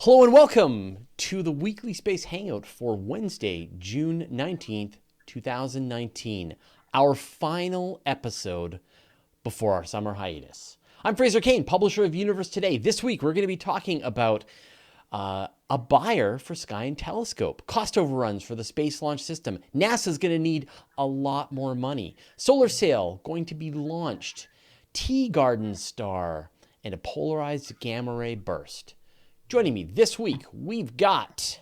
Hello and welcome to the Weekly Space Hangout for Wednesday, June 19th, 2019, our final episode before our summer hiatus. I'm Fraser Kane, publisher of Universe Today. This week we're going to be talking about a buyer for Sky and Telescope, cost overruns for the Space Launch System. NASA's going to need a lot more money. Solar Sail going to be launched. Tea Garden Star and a polarized gamma ray burst. Joining me this week, we've got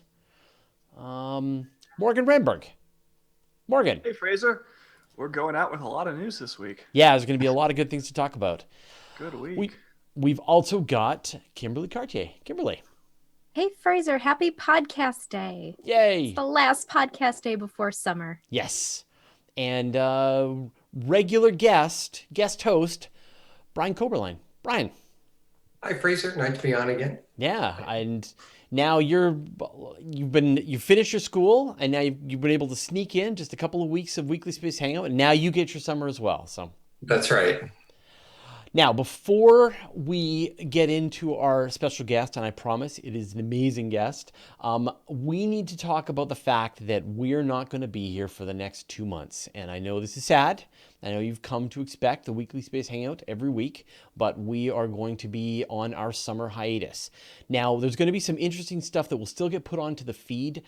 Morgan Renberg. Morgan. Hey, Fraser. We're going out with a lot of news this week. Yeah, there's going to be a lot of good things to talk about. Good week. We've also got Kimberly Cartier. Kimberly. Hey, Fraser. Happy podcast day. Yay. It's the last podcast day before summer. Yes. And regular guest host, Brian Coberline. Brian. Hi, Fraser. Nice to be on again. Yeah, and now you finished your school, and now you've been able to sneak in just a couple of weeks of Weekly Space Hangout, and now you get your summer as well. So That's right. now, before we get into our special guest, and I promise it is an amazing guest, we need to talk about the fact that we're not going to be here for the next 2 months. And I know this is sad. I know you've come to expect the Weekly Space Hangout every week, but we are going to be on our summer hiatus. Now, there's going to be some interesting stuff that will still get put onto the feed.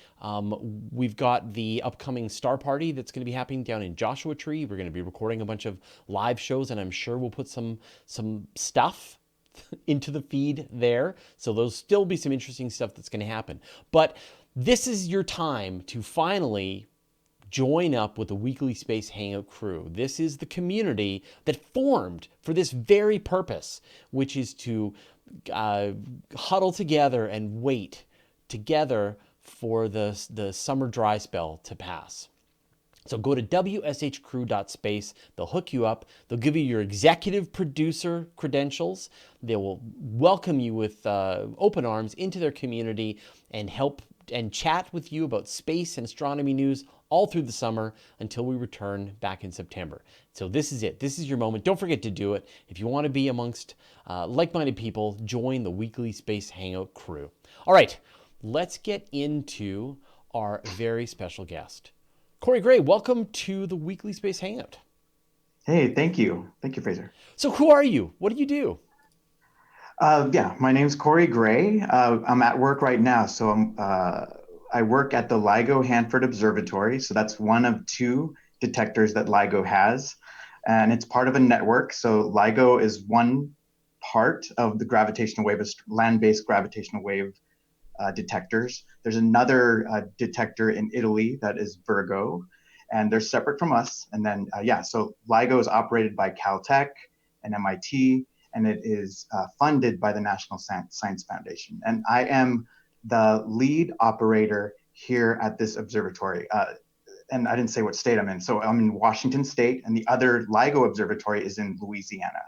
We've got the upcoming Star Party that's going to be happening down in Joshua Tree. We're going to be recording a bunch of live shows, and I'm sure we'll put some stuff into the feed there. So there'll still be some interesting stuff that's going to happen. But this is your time to finally join up with the Weekly Space Hangout crew. This is the community that formed for this very purpose, which is to huddle together and wait together for the summer dry spell to pass. So go to wshcrew.space. They'll hook you up. They'll give you your executive producer credentials. They will welcome you with open arms into their community and help and chat with you about space and astronomy news all through the summer until we return back in September. So this is it. This is your moment. Don't forget to do it. If you want to be amongst like-minded people, join the Weekly Space Hangout crew. All right, let's get into our very special guest. Corey Gray, welcome to the Weekly Space Hangout. Hey, thank you. Thank you, Fraser. So who are you? What do you do? My name's Corey Gray. I'm at work right now. So I work at the LIGO Hanford Observatory. So that's one of two detectors that LIGO has. And it's part of a network. So LIGO is one part of the gravitational wave, land-based gravitational wave detectors. There's another detector in Italy that is Virgo, and they're separate from us. And then, so LIGO is operated by Caltech and MIT, and it is funded by the National Science Foundation. And I am the lead operator here at this observatory. And I didn't say what state I'm in. So I'm in Washington State, and the other LIGO observatory is in Louisiana.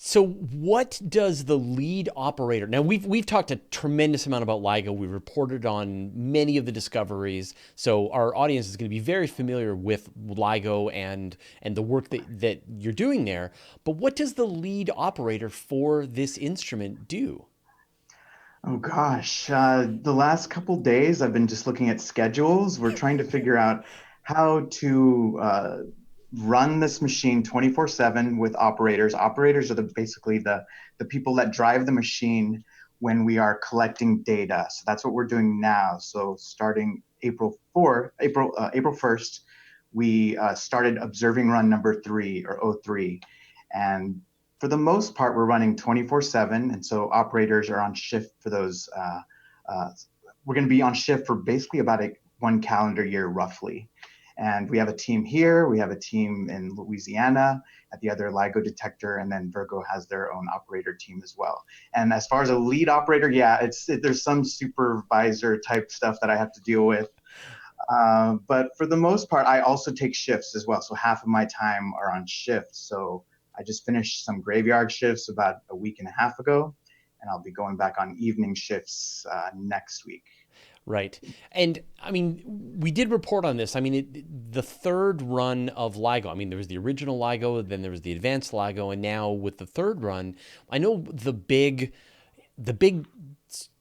So what does the lead operator, now we've talked a tremendous amount about LIGO. We reported on many of the discoveries. So our audience is going to be very familiar with LIGO and the work that you're doing there. But what does the lead operator for this instrument do? Oh gosh, the last couple days I've been just looking at schedules. We're trying to figure out how to run this machine 24/7 with operators. Operators are basically the people that drive the machine when we are collecting data. So that's what we're doing now. So starting April 1st, we started observing run number 3 or O3. And for the most part, we're running 24/7. And so operators are on shift for those. We're going to be on shift for basically about one calendar year, roughly. And we have a team here, we have a team in Louisiana at the other LIGO detector, and then Virgo has their own operator team as well. And as far as a lead operator, there's some supervisor type stuff that I have to deal with. But for the most part, I also take shifts as well. So half of my time are on shifts. So I just finished some graveyard shifts about a week and a half ago, and I'll be going back on evening shifts next week. Right. And I mean, we did report on this. I mean, the third run of LIGO, I mean, there was the original LIGO, then there was the advanced LIGO, and now with the third run, I know the big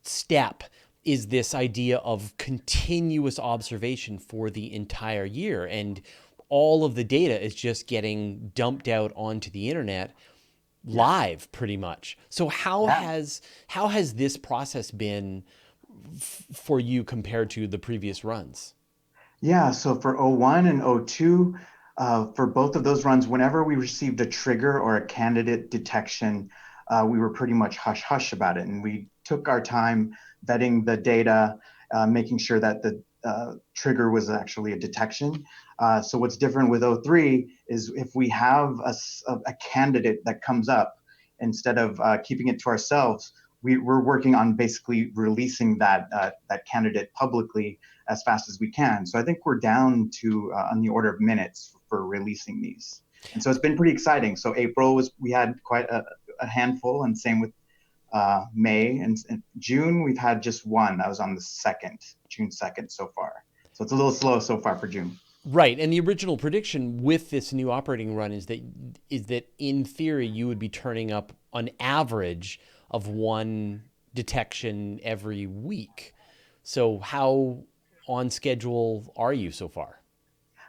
step is this idea of continuous observation for the entire year. And all of the data is just getting dumped out onto the internet live pretty much. So how has this process been for you compared to the previous runs? Yeah, so for O1 and O2, for both of those runs, whenever we received a trigger or a candidate detection, we were pretty much hush hush about it. And we took our time vetting the data, making sure that the trigger was actually a detection. So what's different with O3 is if we have a candidate that comes up, instead of keeping it to ourselves, we're working on basically releasing that candidate publicly as fast as we can. So I think we're down to on the order of minutes for releasing these. And so it's been pretty exciting. So we had quite a handful, and same with May and June. We've had just one that was on the June 2nd so far. So it's a little slow so far for June. Right, and the original prediction with this new operating run is that in theory you would be turning up an average of one detection every week. So how on schedule are you so far?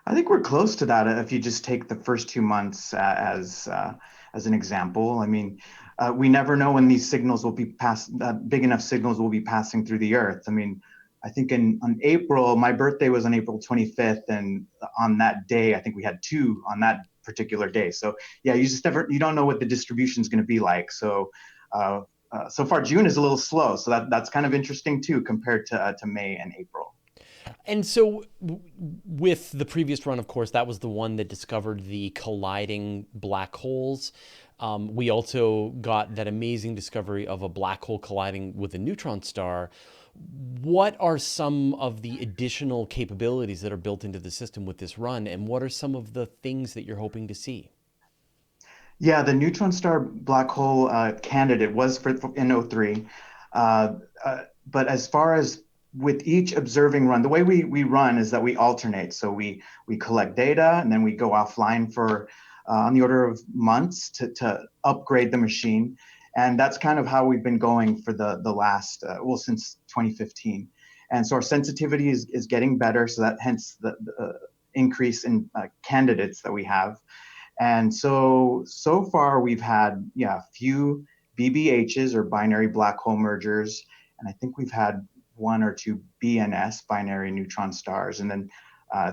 I think we're close to that if you just take the first 2 months as an example. I mean, we never know when these signals will be big enough signals will be passing through the Earth. I mean, I think on April, my birthday was on April 25th, and on that day, I think we had two on that particular day. So yeah, you don't know what the distribution is going to be like. So so far June is a little slow. So that's kind of interesting too, compared to May and April. And so with the previous run, of course, that was the one that discovered the colliding black holes. We also got that amazing discovery of a black hole colliding with a neutron star. What are some of the additional capabilities that are built into the system with this run, and what are some of the things that you're hoping to see? Yeah, the neutron star black hole candidate was in O3. But as far as with each observing run, the way we run is that we alternate. So we collect data, and then we go offline for on the order of months to upgrade the machine. And that's kind of how we've been going for the last, since 2015. And so our sensitivity is getting better. So that hence the increase in candidates that we have. And so far we've had, a few BBHs or binary black hole mergers. And I think we've had one or two BNS, binary neutron stars, and then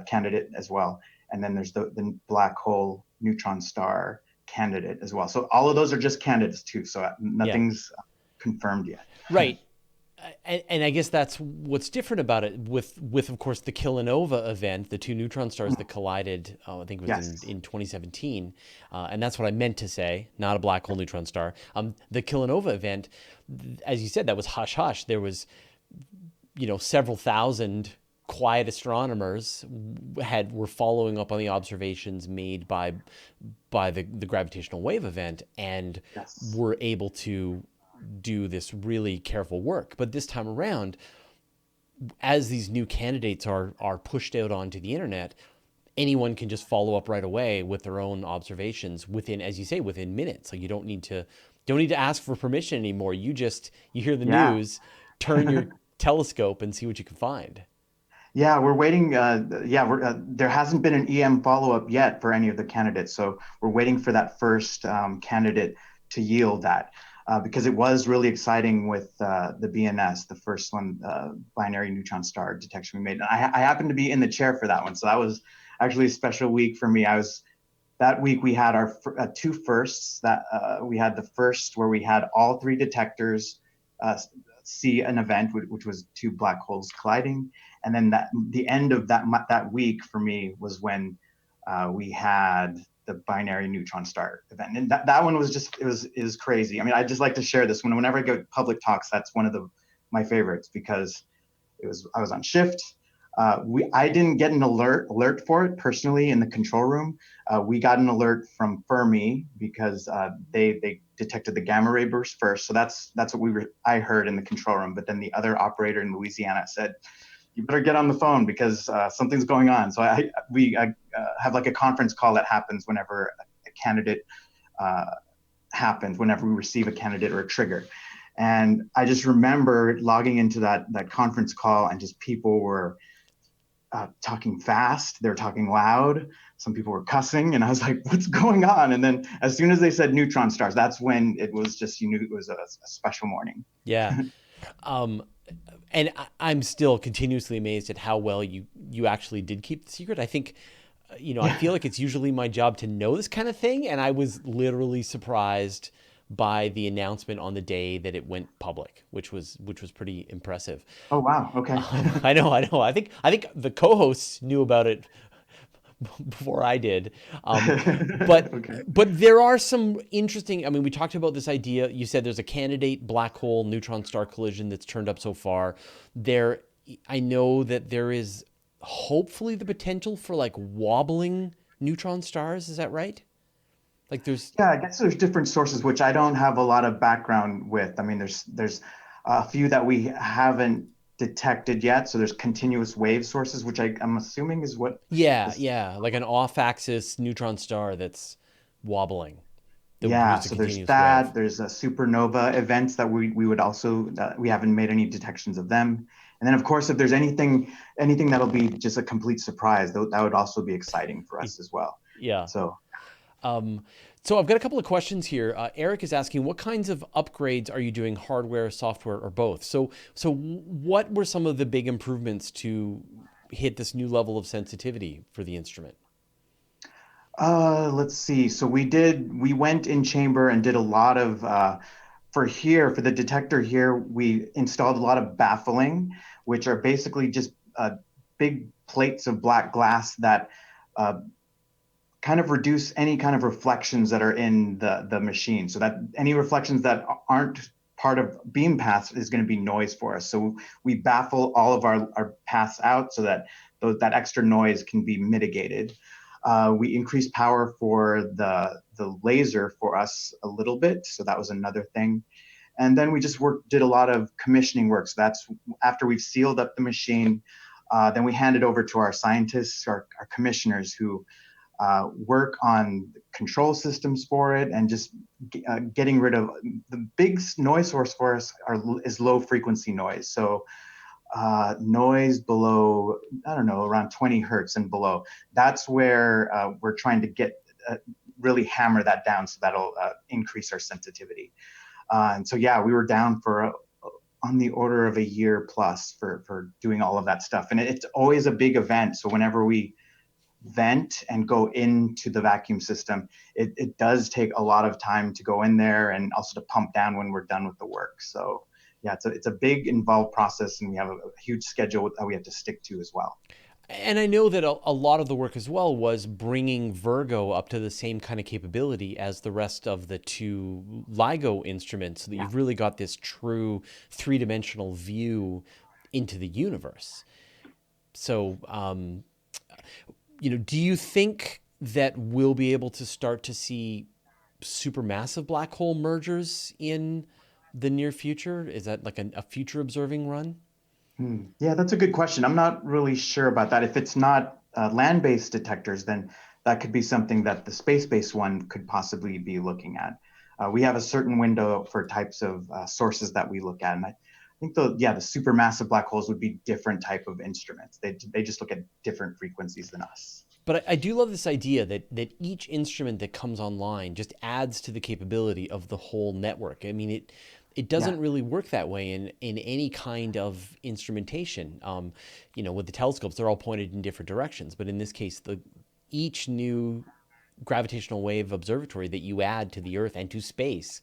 candidate as well. And then there's the black hole neutron star candidate as well. So all of those are just candidates too. So nothing's confirmed yet. Right. And I guess that's what's different about it with of course the Kilonova event, the two neutron stars that collided, I think it was in 2017, and that's what I meant to say, not a black hole neutron star. The Kilonova event, as you said, that was hush hush. There was, several thousand quiet astronomers were following up on the observations made by the gravitational wave event, and were able to do this really careful work. But this time around, as these new candidates are pushed out onto the internet, anyone can just follow up right away with their own observations within, as you say, within minutes. Like you don't need to ask for permission anymore. You hear the news, turn your telescope and see what you can find. Yeah, we're waiting. There hasn't been an EM follow-up yet for any of the candidates. So we're waiting for that first candidate to yield that. Because it was really exciting with the BNS, the first one, binary neutron star detection we made. And I happened to be in the chair for that one. So that was actually a special week for me. That week we had our two firsts. We had the first where we had all three detectors see an event, which was two black holes colliding. And then the end of that week for me was when we had the binary neutron star event. And that one was is crazy. I mean, I just like to share this one. Whenever I go to public talks, that's one of my favorites, because I was on shift. I didn't get an alert for it personally in the control room. We got an alert from Fermi because they detected the gamma ray burst first. So that's what I heard in the control room. But then the other operator in Louisiana said, "You better get on the phone because something's going on." So we have like a conference call that happens whenever a candidate happens, whenever we receive a candidate or a trigger. And I just remember logging into that conference call, and just people were talking fast, they were talking loud, some people were cussing, and I was like, what's going on? And then as soon as they said neutron stars, that's when it was just, you knew it was a special morning. Yeah. Um, and I'm still continuously amazed at how well you actually did keep the secret. I think, I feel like it's usually my job to know this kind of thing, and I was literally surprised by the announcement on the day that it went public, which was pretty impressive. Oh, wow. Okay. I know. I think the co-hosts knew about it before I did. But Okay. but there are some interesting. I mean, we talked about this idea. You said there's a candidate black hole neutron star collision that's turned up so far. I know that there is hopefully the potential for like wobbling neutron stars. Is that right? Like there's Yeah, I guess there's different sources which I don't have a lot of background with. I mean, there's a few that we haven't detected yet. So there's continuous wave sources, which I'm assuming is what this. yeah, like an off-axis neutron star that's wobbling that would Yeah, produce a so there's continuous wave. that. There's a supernova events that we would also that we haven't made any detections of them. And then of course, if there's anything that'll be just a complete surprise, that would also be exciting for us as well. Yeah. So Um, so I've got a couple of questions here. Eric is asking, what kinds of upgrades are you doing, hardware, software, or both? So what were some of the big improvements to hit this new level of sensitivity for the instrument? let's see. So we went in chamber and did a lot of for the detector here, we installed a lot of baffling, which are basically just big plates of black glass that uh, kind of reduce any kind of reflections that are in the machine, so that any reflections that aren't part of beam paths is going to be noise for us. So we baffle all of our paths out so that that extra noise can be mitigated. We increased power for the laser for us a little bit, so that was another thing. And then we just did a lot of commissioning work. So that's after we've sealed up the machine, then we hand it over to our scientists, our commissioners, who work on control systems for it, and just getting rid of the big noise source for us is low frequency noise. So noise below, I don't know, around 20 hertz and below. That's where we're trying to get really hammer that down, so that'll increase our sensitivity. And so, yeah, we were down for on the order of a year plus for doing all of that stuff. And it's always a big event. So whenever we vent and go into the vacuum system, it does take a lot of time to go in there and also to pump down when we're done with the work. So yeah, it's a big involved process, and we have a huge schedule that we have to stick to as well. And I know that a lot of the work as well was bringing Virgo up to the same kind of capability as the rest of the two LIGO instruments, so that Yeah. you've really got this true three-dimensional view into the universe. So, do you think that we'll be able to start to see supermassive black hole mergers in the near future? Is that like a future observing run? Yeah, that's a good question. I'm not really sure about that. If it's not land-based detectors, then that could be something that the space-based one could possibly be looking at. We have a certain window for types of sources that we look at, and I think the supermassive black holes would be different type of instruments. They just look at different frequencies than us. But I do love this idea that each instrument that comes online just adds to the capability of the whole network. I mean, it Yeah, doesn't really work that way in any kind of instrumentation. With the telescopes, they're all pointed in different directions. But in this case, each new gravitational wave observatory that you add to the Earth and to space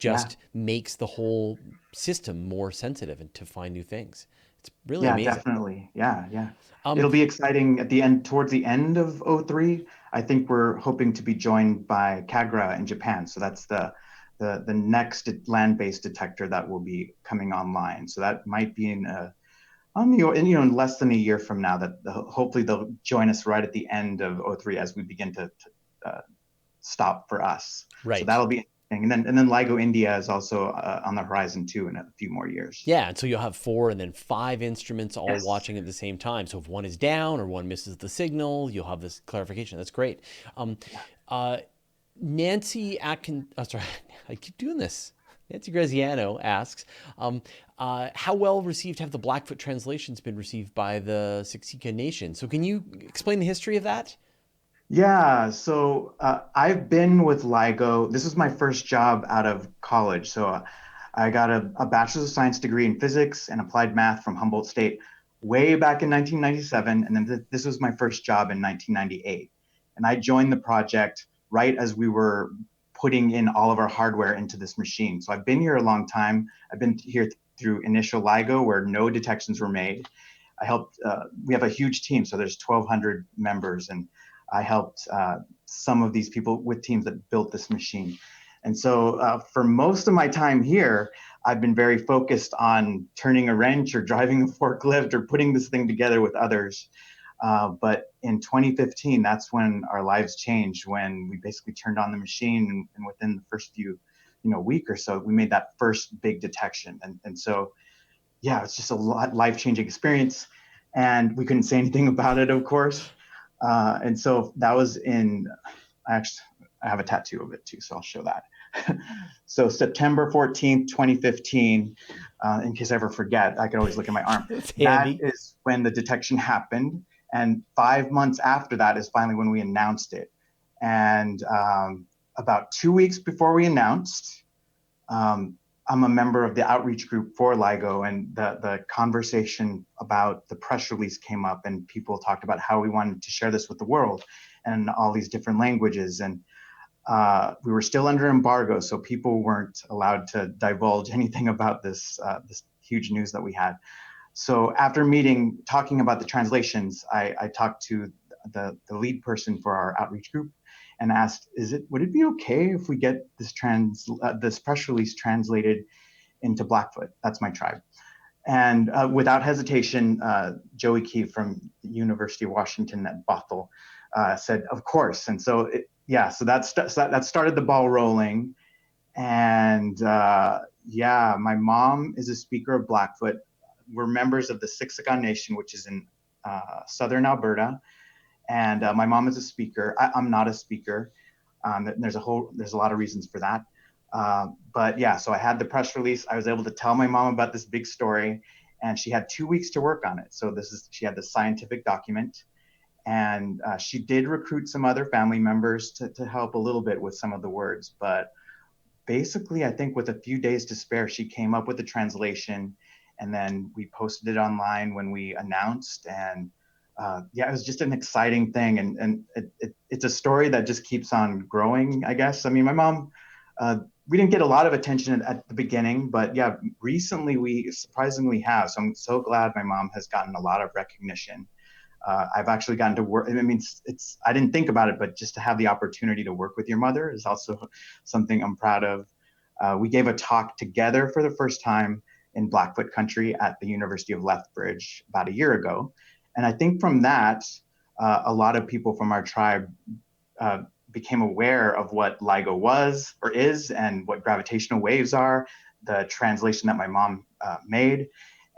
yeah. just makes the whole system more sensitive and to find new things. It's really Yeah, amazing. definitely. Yeah, yeah. Um, It'll be exciting at the end, towards the end of '03. I think we're hoping to be joined by Kagra in Japan. So that's the next land-based detector that will be coming online. So that might be in less than a year from now. That hopefully they'll join us right at the end of '03 as we begin to stop for us. So right. that'll be interesting. And then LIGO India is also on the horizon too in a few more years. Yeah, and so you'll have four and then five instruments all Yes. watching at the same time. So if one is down or one misses the signal, you'll have this clarification. That's great. Um, uh, Nancy Atkin, oh, sorry, I keep doing this. Nancy Graziano asks, how well received have the Blackfoot translations been received by the Siksika Nation? So can you explain the history of that? Yeah, so I've been with LIGO. This is my first job out of college. So I got a Bachelor of Science degree in physics and applied math from Humboldt State way back in 1997. And then this was my first job in 1998. And I joined the project right as we were putting in all of our hardware into this machine. So I've been here a long time. I've been here through initial LIGO where no detections were made. I helped, we have a huge team, so there's 1,200 members, and I helped some of these people with teams that built this machine. And so for most of my time here, I've been very focused on turning a wrench or driving a forklift or putting this thing together with others. But in 2015, that's when our lives changed, when we basically turned on the machine, and within the first few, week or so, we made that first big detection. And so, yeah, it's just a life-changing experience. And we couldn't say anything about it, of course. And so that was I have a tattoo of it too, so I'll show that. So September 14th, 2015, in case I ever forget, I can always look at my arm. That's That handy. is when the detection happened. And 5 months after that is finally when we announced it. And about 2 weeks before we announced, I'm a member of the outreach group for LIGO, and the conversation about the press release came up, and people talked about how we wanted to share this with the world and all these different languages. And we were still under embargo, so people weren't allowed to divulge anything about this huge news that we had. So after talking about the translations, I talked to the lead person for our outreach group and asked, would it be okay if we get this press release translated into Blackfoot? That's my tribe. And without hesitation, Joey Key from the University of Washington at Bothell said, of course. And so, so that started the ball rolling. And my mom is a speaker of Blackfoot. We're members of the Siksika Nation, which is in southern Alberta. And my mom is a speaker. I'm not a speaker. There's a lot of reasons for that. But yeah, so I had the press release. I was able to tell my mom about this big story, and she had 2 weeks to work on it. So she had the scientific document, and she did recruit some other family members to help a little bit with some of the words. But basically, I think with a few days to spare, she came up with the translation, and then we posted it online when we announced. And it was just an exciting thing, and it's a story that just keeps on growing, I guess. I mean, my mom, we didn't get a lot of attention at the beginning, but yeah, recently we surprisingly have. So I'm so glad my mom has gotten a lot of recognition. I've actually gotten to work. I mean, I didn't think about it, but just to have the opportunity to work with your mother is also something I'm proud of. We gave a talk together for the first time in Blackfoot country at the University of Lethbridge about a year ago. And I think from that, a lot of people from our tribe became aware of what LIGO was or is, and what gravitational waves are, the translation that my mom made,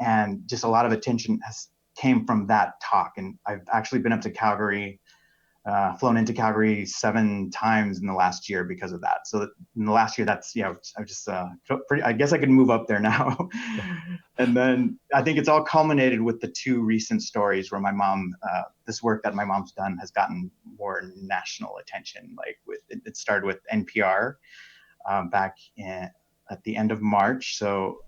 and just a lot of attention came from that talk. And I've actually been up to Calgary, flown into Calgary 7 times in the last year because of that. So in the last year, I guess I could move up there now. And then I think it's all culminated with the 2 recent stories where my mom, this work that my mom's done has gotten more national attention. Like it started with NPR back at the end of March. So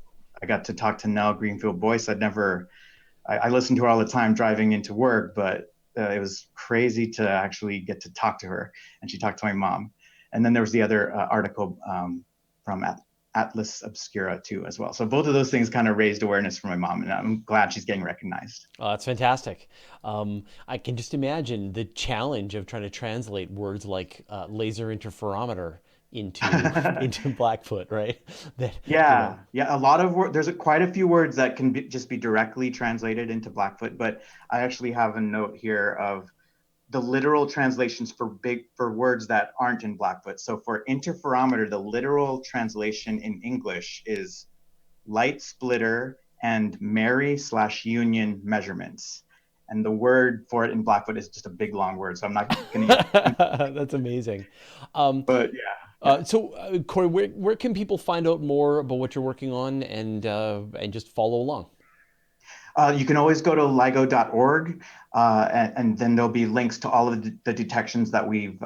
I got to talk to Nell Greenfield Boyce. I listened to her all the time driving into work, but it was crazy to actually get to talk to her, and she talked to my mom. And then there was the other article from Atlas Obscura too, as well. So both of those things kind of raised awareness for my mom, and I'm glad she's getting recognized. Oh, that's fantastic. I can just imagine the challenge of trying to translate words like laser interferometer into Blackfoot, right? Yeah. A lot of words. There's quite a few words that can just be directly translated into Blackfoot, but I actually have a note here of the literal translations for words that aren't in Blackfoot. So for interferometer, the literal translation in English is light splitter and Mary/Union measurements. And the word for it in Blackfoot is just a big long word, so I'm not going to. That's amazing. But yeah. Corey, where can people find out more about what you're working on and just follow along? You can always go to LIGO.org, and then there'll be links to all of the detections that we've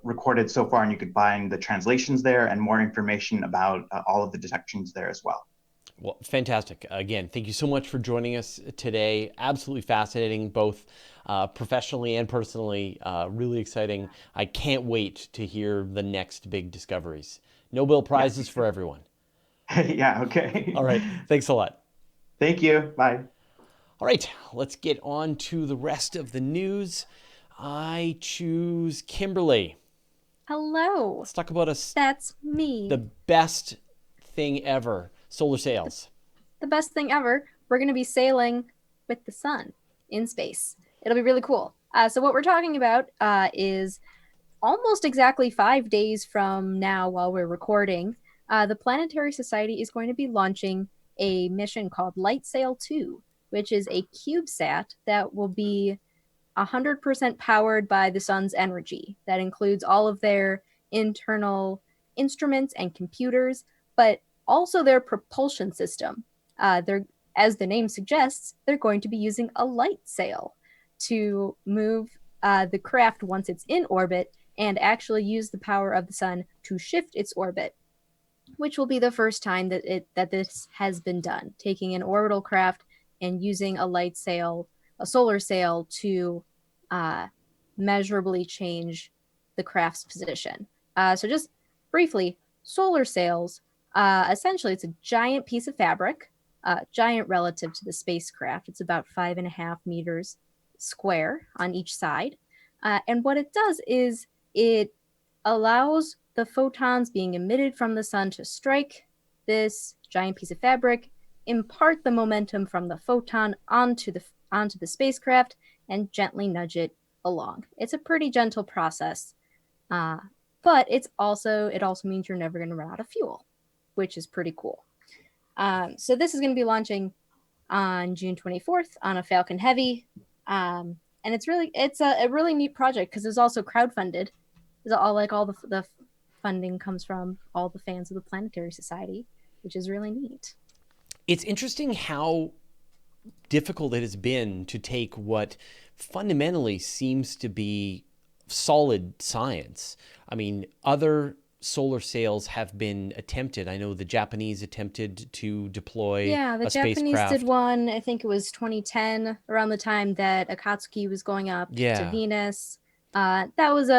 recorded so far, and you could find the translations there and more information about all of the detections there as well. Well, fantastic. Again, thank you so much for joining us today. Absolutely fascinating, both professionally and personally. Really exciting. I can't wait to hear the next big discoveries. Nobel Prizes for everyone. Yeah, okay. All right. Thanks a lot. Thank you. Bye. All right. Let's get on to the rest of the news. I choose Kimberly. Hello. Let's talk about That's me. The best thing ever. Solar sails. The best thing ever. We're going to be sailing with the sun in space. It'll be really cool. So what we're talking about is almost exactly 5 days from now while we're recording, the Planetary Society is going to be launching a mission called LightSail 2, which is a CubeSat that will be 100% powered by the sun's energy. That includes all of their internal instruments and computers, but also their propulsion system. As the name suggests, they're going to be using a light sail to move the craft once it's in orbit and actually use the power of the sun to shift its orbit, which will be the first time that this has been done, taking an orbital craft and using a light sail, a solar sail, to measurably change the craft's position. So just briefly, solar sails, essentially it's a giant piece of fabric, giant relative to the spacecraft. It's about 5.5 meters square on each side. And what it does is it allows the photons being emitted from the sun to strike this giant piece of fabric, impart the momentum from the photon onto the spacecraft, and gently nudge it along. It's a pretty gentle process, but it also means you're never going to run out of fuel, which is pretty cool. So this is going to be launching on June 24th on a Falcon Heavy, and it's a really neat project because it's also crowdfunded. It's all the funding comes from all the fans of the Planetary Society, which is really neat. It's interesting how difficult it has been to take what fundamentally seems to be solid science. I mean, other solar sails have been attempted. I know the Japanese attempted to deploy the Japanese spacecraft. did one. I think it was 2010, around the time that Akatsuki was going up to Venus. It was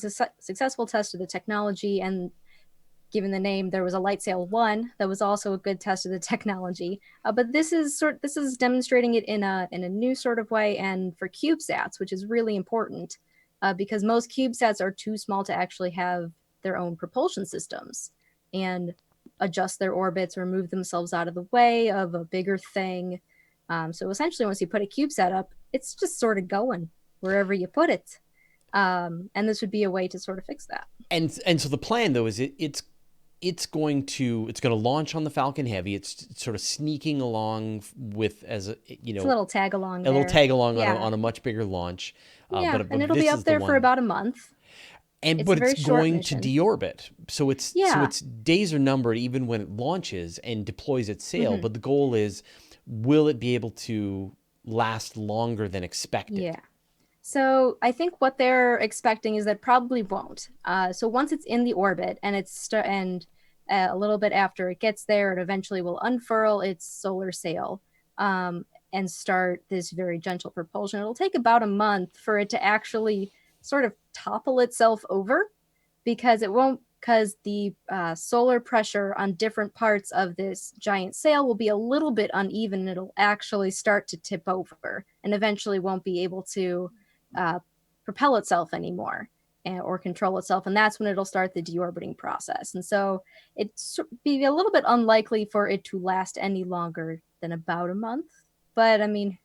a successful test of the technology, and given the name, there was a LightSail 1 that was also a good test of the technology. But this is demonstrating it in a new sort of way, and for CubeSats, which is really important because most CubeSats are too small to actually have their own propulsion systems and adjust their orbits or move themselves out of the way of a bigger thing. So essentially, once you put a CubeSat up, it's just sort of going wherever you put it. And this would be a way to sort of fix that. And so the plan, though, is it's going to launch on the Falcon Heavy. It's sort of sneaking along with, as a, you know, it's a little tag along. Little tag along on a much bigger launch. But it'll be up there for about a month. But it's going to deorbit, so its days are numbered even when it launches and deploys its sail. Mm-hmm. But the goal is, will it be able to last longer than expected? Yeah. So I think what they're expecting is that probably won't. So once it's in the orbit and a little bit after it gets there, it eventually will unfurl its solar sail and start this very gentle propulsion. It'll take about a month for it to actually sort of topple itself over, because the solar pressure on different parts of this giant sail will be a little bit uneven. It'll actually start to tip over and eventually won't be able to propel itself anymore or control itself, and that's when it'll start the deorbiting process. And so it'd be a little bit unlikely for it to last any longer than about a month, but I mean,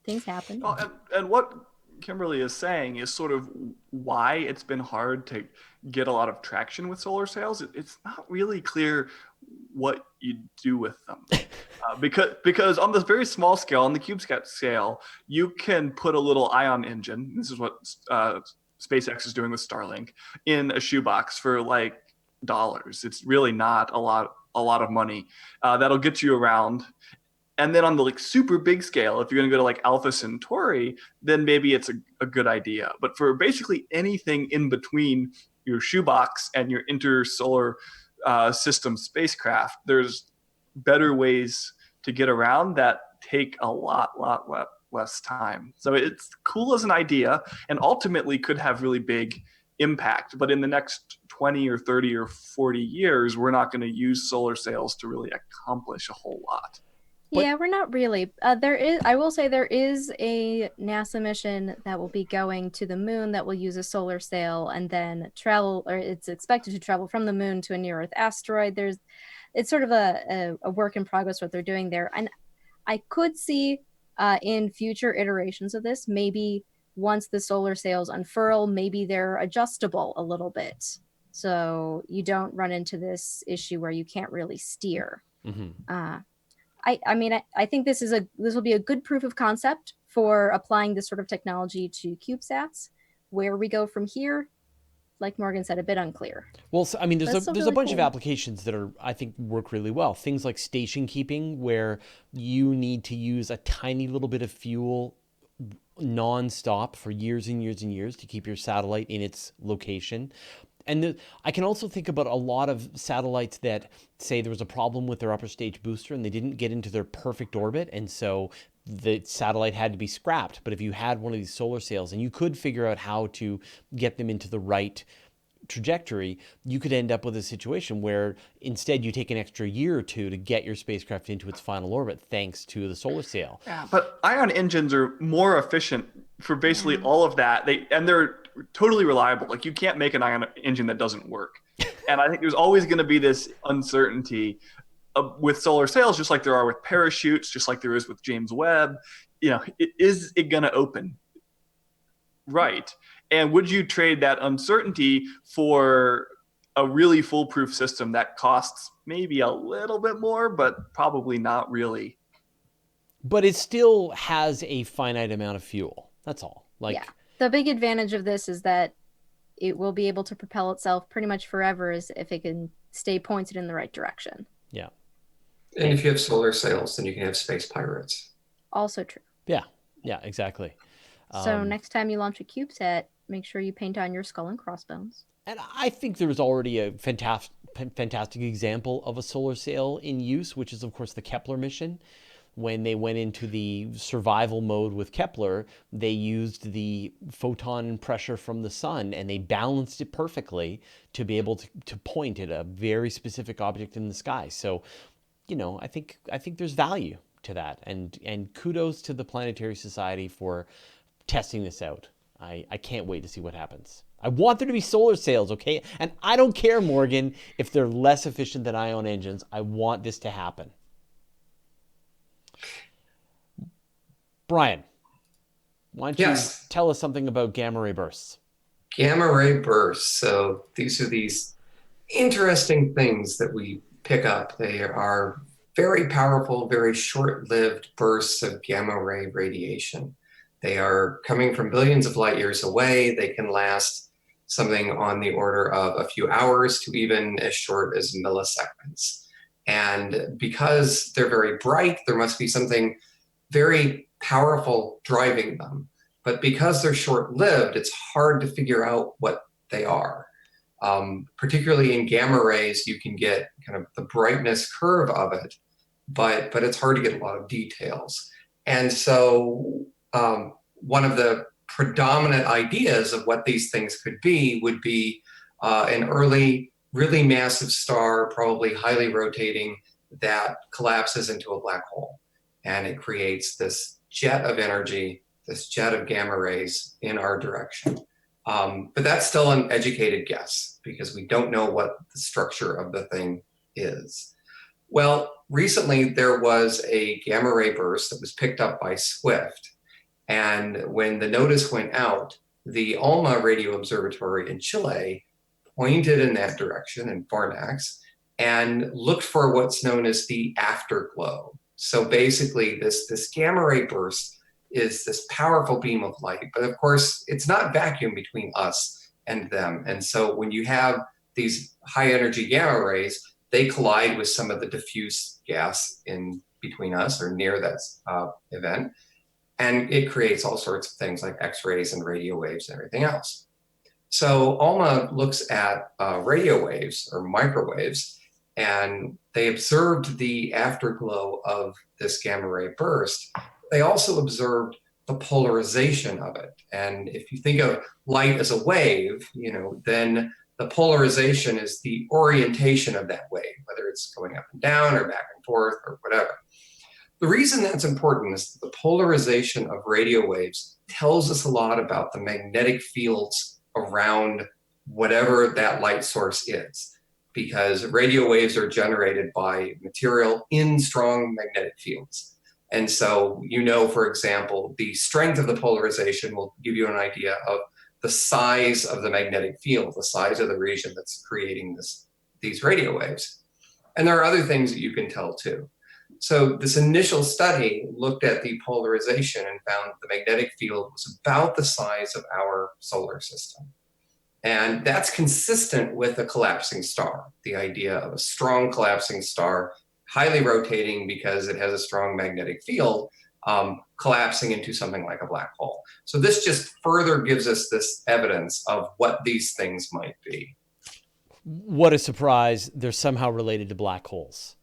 things happen. Well, and what Kimberly is saying is sort of why it's been hard to get a lot of traction with solar sails. It's not really clear what you do with them. Because on this very small scale, on the CubeSat scale, you can put a little ion engine. This is what SpaceX is doing with Starlink in a shoebox for like dollars. It's really not a lot of money. That'll get you around. And then on the like super big scale, if you're going to go to like Alpha Centauri, then maybe it's a good idea. But for basically anything in between your shoebox and your intersolar system spacecraft, there's better ways to get around that take a lot less time. So it's cool as an idea and ultimately could have really big impact. But in the next 20 or 30 or 40 years, we're not going to use solar sails to really accomplish a whole lot. Yeah, we're not really. I will say there is a NASA mission that will be going to the moon that will use a solar sail and then travel, or it's expected to travel from the moon to a near Earth asteroid. It's sort of a work in progress what they're doing there. And I could see in future iterations of this, maybe once the solar sails unfurl, maybe they're adjustable a little bit. So you don't run into this issue where you can't really steer. Mm-hmm. I think this will be a good proof of concept for applying this sort of technology to CubeSats. Where we go from here, like Morgan said, a bit unclear. Well, so, I mean, there's really a bunch cool of applications that I think work really well. Things like station keeping, where you need to use a tiny little bit of fuel non-stop for years and years and years to keep your satellite in its location. And I can also think about a lot of satellites that say there was a problem with their upper stage booster and they didn't get into their perfect orbit. And so the satellite had to be scrapped. But if you had one of these solar sails and you could figure out how to get them into the right trajectory, you could end up with a situation where instead you take an extra year or two to get your spacecraft into its final orbit thanks to the solar sail. Yeah, but ion engines are more efficient for basically all of that. They're totally reliable. Like you can't make an ion engine that doesn't work. And I think there's always going to be this uncertainty with solar sails, just like there are with parachutes, just like there is with James Webb. Is it going to open? Right. And would you trade that uncertainty for a really foolproof system that costs maybe a little bit more, but probably not really? But it still has a finite amount of fuel. That's all. Yeah. The big advantage of this is that it will be able to propel itself pretty much forever as if it can stay pointed in the right direction. Yeah. And if you have solar sails, then you can have space pirates. Also true. Yeah, exactly. So next time you launch a CubeSat, make sure you paint on your skull and crossbones. And I think there was already a fantastic example of a solar sail in use, which is, of course, the Kepler mission. When they went into the survival mode with Kepler, they used the photon pressure from the sun and they balanced it perfectly to be able to point at a very specific object in the sky. So, I think there's value to that. And kudos to the Planetary Society for testing this out. I can't wait to see what happens. I want there to be solar sails, okay? And I don't care, Morgan, if they're less efficient than ion engines. I want this to happen. Brian, why don't you tell us something about gamma ray bursts? Gamma ray bursts. So these are these interesting things that we pick up. They are very powerful, very short-lived bursts of gamma ray radiation. They are coming from billions of light years away. They can last something on the order of a few hours to even as short as milliseconds. And because they're very bright, there must be something very powerful driving them. But because they're short-lived, it's hard to figure out what they are. Particularly in gamma rays, you can get kind of the brightness curve of it, but it's hard to get a lot of details. And so one of the predominant ideas of what these things could be would be an early, really massive star, probably highly rotating, that collapses into a black hole. And it creates this jet of energy, this jet of gamma rays in our direction. But that's still an educated guess because we don't know what the structure of the thing is. Well, recently there was a gamma ray burst that was picked up by Swift. And when the notice went out, the ALMA radio observatory in Chile pointed in that direction in Fornax and looked for what's known as the afterglow. So basically this gamma ray burst is this powerful beam of light. But of course, it's not vacuum between us and them. And so when you have these high energy gamma rays, they collide with some of the diffuse gas in between us or near that event. And it creates all sorts of things like X-rays and radio waves and everything else. So ALMA looks at radio waves or microwaves, and they observed the afterglow of this gamma ray burst. They also observed the polarization of it. And if you think of light as a wave, then the polarization is the orientation of that wave, whether it's going up and down or back and forth or whatever. The reason that's important is that the polarization of radio waves tells us a lot about the magnetic fields around whatever that light source is, because radio waves are generated by material in strong magnetic fields. And so, for example, the strength of the polarization will give you an idea of the size of the magnetic field, the size of the region that's creating these radio waves. And there are other things that you can tell too. So this initial study looked at the polarization and found the magnetic field was about the size of our solar system. And that's consistent with a collapsing star, the idea of a strong collapsing star, highly rotating because it has a strong magnetic field, collapsing into something like a black hole. So this just further gives us this evidence of what these things might be. What a surprise. They're somehow related to black holes.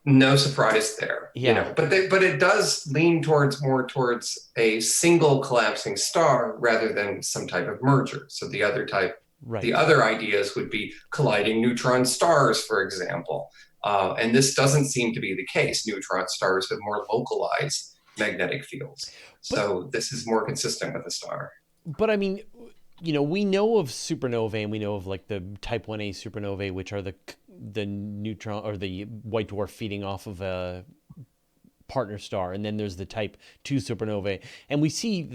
No surprise there, Yeah. But it does lean more towards a single collapsing star rather than some type of merger. So the other ideas would be colliding neutron stars, for example. And this doesn't seem to be the case. Neutron stars have more localized magnetic fields. So this is more consistent with a star. But I mean, we know of supernovae, and we know of like the type 1a supernovae, which are the neutron or the white dwarf feeding off of a partner star. And then there's the type 2 supernovae. And we see,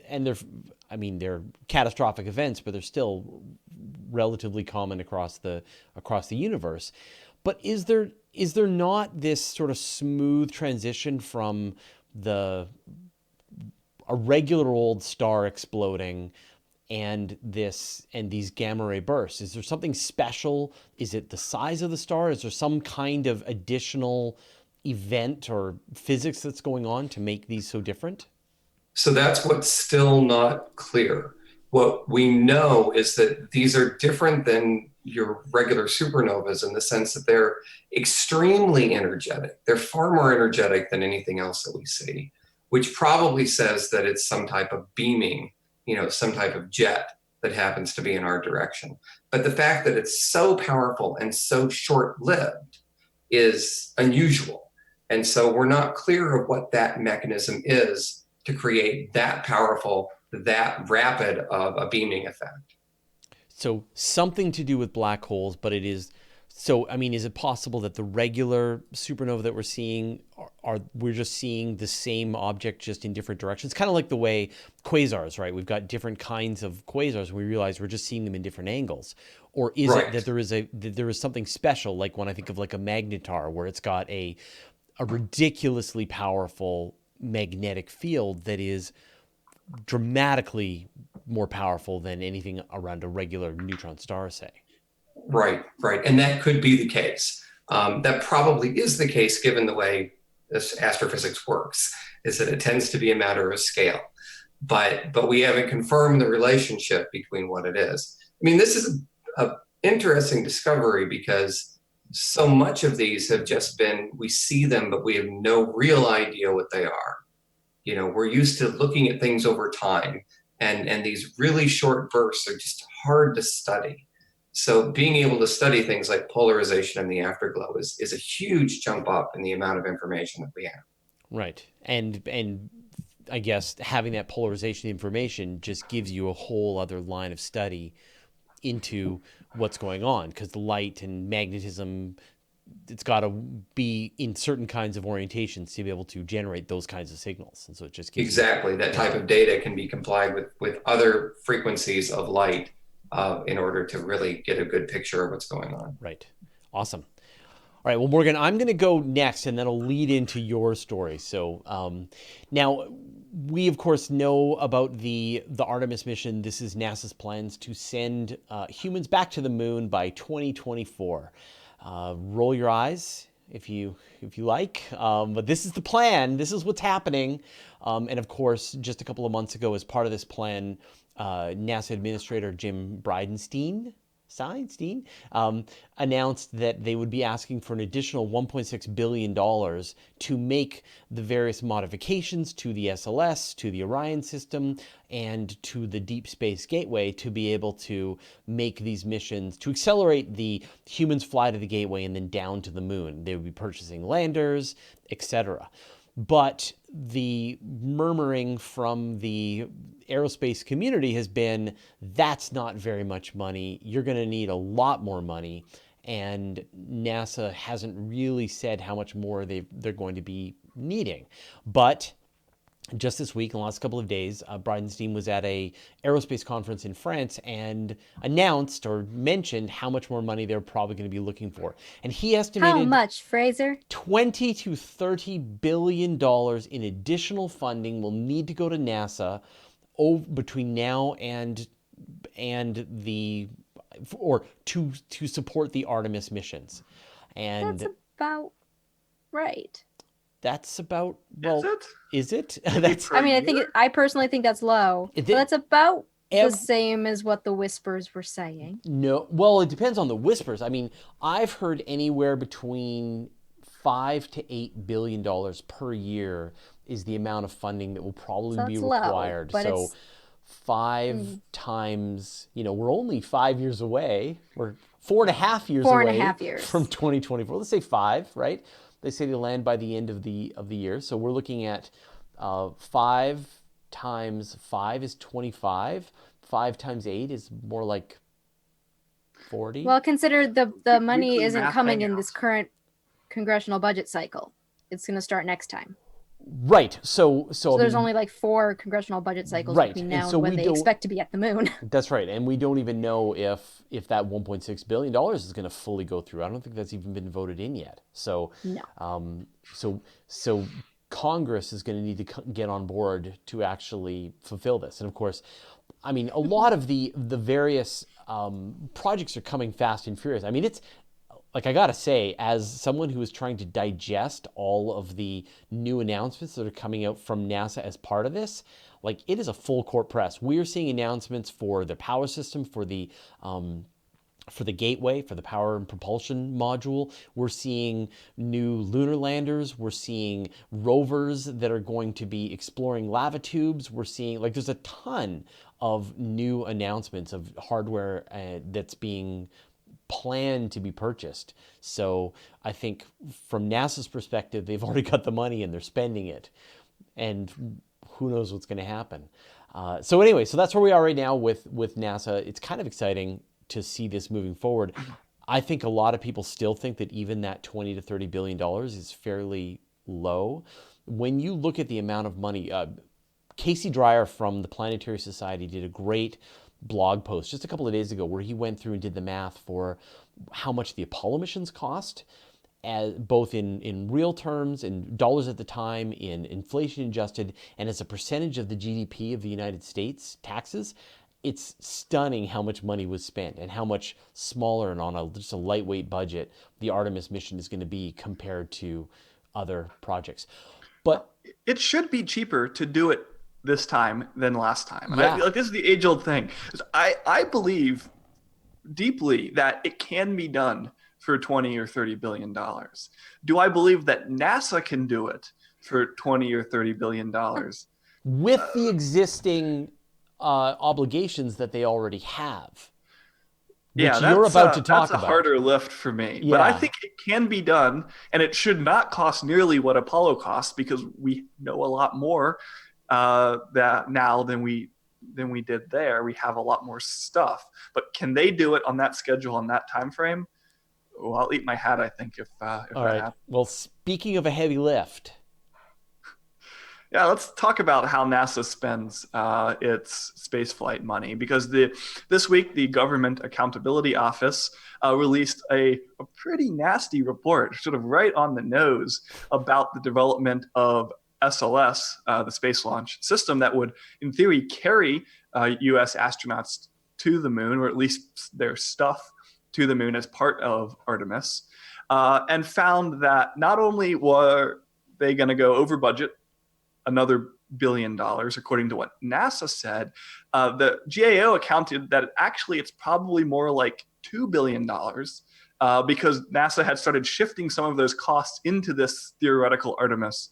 and they're catastrophic events, but they're still relatively common across the universe. But is there not this sort of smooth transition from a regular old star exploding and these gamma ray bursts? Is there something special? Is it the size of the star? Is there some kind of additional event or physics that's going on to make these so different? So that's what's still not clear. What we know is that these are different than your regular supernovas in the sense that they're extremely energetic. They're far more energetic than anything else that we see, which probably says that it's some type of beaming, some type of jet that happens to be in our direction. But the fact that it's so powerful and so short-lived is unusual. And so we're not clear of what that mechanism is to create that powerful, that rapid of a beaming effect. So something to do with black holes, but it is... So, I mean, is it possible that the regular supernova that we're seeing we're just seeing the same object just in different directions? Kind of like the way quasars, right? We've got different kinds of quasars, and we realize we're just seeing them in different angles. Or is it that there is something special, like when I think of like a magnetar, where it's got a ridiculously powerful magnetic field that is dramatically more powerful than anything around a regular neutron star, say? Right. And that could be the case. That probably is the case given the way this astrophysics works, is that it tends to be a matter of scale. But we haven't confirmed the relationship between what it is. I mean, this is an interesting discovery because so much of these have just been, we see them, but we have no real idea what they are. We're used to looking at things over time, and these really short bursts are just hard to study. So being able to study things like polarization and the afterglow is a huge jump up in the amount of information that we have. Right. And I guess having that polarization information just gives you a whole other line of study into what's going on, because light and magnetism, it's got to be in certain kinds of orientations to be able to generate those kinds of signals. And so it just gives that type of data can be complied with other frequencies of light in order to really get a good picture of what's going on. Right. Awesome. All right, well, Morgan, I'm going to go next, and that'll lead into your story. So now we, of course, know about the Artemis mission. This is NASA's plans to send humans back to the moon by 2024. Roll your eyes if you like, but this is the plan. This is what's happening. And of course, just a couple of months ago, as part of this plan, NASA Administrator Jim Bridenstine announced that they would be asking for an additional $1.6 billion to make the various modifications to the SLS, to the Orion system, and to the Deep Space Gateway to be able to make these missions, to accelerate the humans fly to the Gateway and then down to the moon. They would be purchasing landers, etc. But the murmuring from the aerospace community has been, that's not very much money. You're going to need a lot more money. And NASA hasn't really said how much more they're going to be needing. But just this week, in the last couple of days, Bridenstine was at a aerospace conference in France and announced or mentioned how much more money they're probably going to be looking for. And he estimated How much, Fraser? 20 to 30 billion dollars in additional funding will need to go to NASA between now and the or to support the Artemis missions. And That's about right. that's about, well, is it? That's I mean, I personally think that's low. But that's about the same as what the whispers were saying. No, well, it depends on the whispers. I mean, I've heard anywhere between $5 to $8 billion per year is the amount of funding that will probably be required. Low, so 5 times, we're only 5 years away. We're 4.5 years away from 2024. Let's say 5, right? They say they land by the end of the year. So we're looking at 5 times 5 is 25. 5 times 8 is more like 40. Well, consider the money isn't coming in this current congressional budget cycle. It's going to start next time. Right. So there's only like 4 congressional budget cycles between now and when they expect to be at the moon. That's right. And we don't even know if that $1.6 billion is going to fully go through. I don't think that's even been voted in yet. So no. So Congress is going to need to get on board to actually fulfill this. And of course, I mean, a lot of the various projects are coming fast and furious. I mean, it's like, I gotta say, as someone who is trying to digest all of the new announcements that are coming out from NASA as part of this, like, it is a full court press. We are seeing announcements for the power system, for the gateway, for the power and propulsion module. We're seeing new lunar landers. We're seeing rovers that are going to be exploring lava tubes. We're seeing, like, there's a ton of new announcements of hardware that's being planned to be purchased. So I think from NASA's perspective, they've already got the money and they're spending it. And who knows what's going to happen. So anyway, so that's where we are right now with NASA. It's kind of exciting to see this moving forward. I think a lot of people still think that even that $20 to $30 billion is fairly low. When you look at the amount of money, Casey Dreyer from the Planetary Society did a great blog post just a couple of days ago where he went through and did the math for how much the Apollo missions cost, both in real terms, in dollars at the time, in inflation adjusted, and as a percentage of the GDP of the United States taxes. It's stunning how much money was spent and how much smaller and on just a lightweight budget the Artemis mission is going to be compared to other projects. But it should be cheaper to do it this time than last time. And this is the age-old thing. I believe deeply that it can be done for 20 or 30 billion dollars. Do I believe that NASA can do it for 20 or 30 billion dollars? With the existing obligations that they already have. Which you're about to talk about. That's a harder lift for me. Yeah. But I think it can be done, and it should not cost nearly what Apollo costs, because we know a lot more that now than we did there. We have a lot more stuff. But can they do it on that schedule, on that time frame? Well, I'll eat my hat, I think, if all right. happens. Well, speaking of a heavy lift, Yeah, let's talk about how NASA spends its spaceflight money because this week the Government Accountability Office released a pretty nasty report, sort of right on the nose, about the development of SLS, the Space Launch System, that would, in theory, carry U.S. astronauts to the moon, or at least their stuff to the moon as part of Artemis, and found that not only were they going to go over budget another $1 billion, according to what NASA said. The GAO accounted that actually it's probably more like $2 billion because NASA had started shifting some of those costs into this theoretical Artemis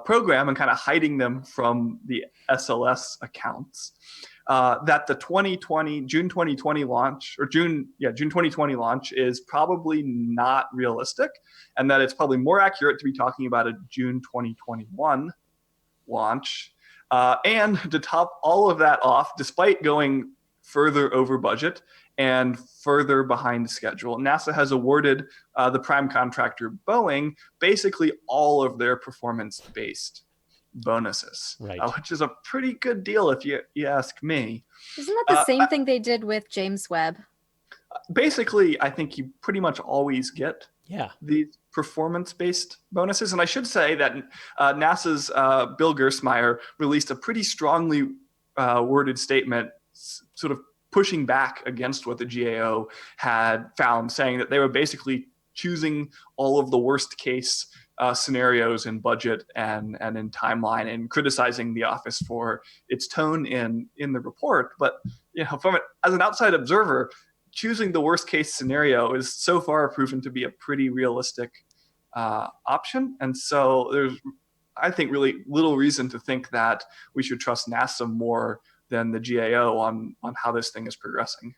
program and kind of hiding them from the SLS accounts. That the June 2020 launch, or June 2020 launch is probably not realistic, and that it's probably more accurate to be talking about a June 2021 launch. And to top all of that off, despite going further over budget and further behind schedule, NASA has awarded the prime contractor Boeing basically all of their performance-based bonuses, Right. Which is a pretty good deal if you ask me. Isn't that the same thing they did with James Webb? Basically, I think you pretty much always get these performance-based bonuses. And I should say that NASA's Bill Gersmeyer released a pretty strongly worded statement sort of pushing back against what the GAO had found, saying that they were basically choosing all of the worst case scenarios in budget and in timeline, and criticizing the office for its tone in the report. But as an outside observer, choosing the worst case scenario is so far proven to be a pretty realistic option. And so there's, I think, really little reason to think that we should trust NASA more than the GAO on how this thing is progressing.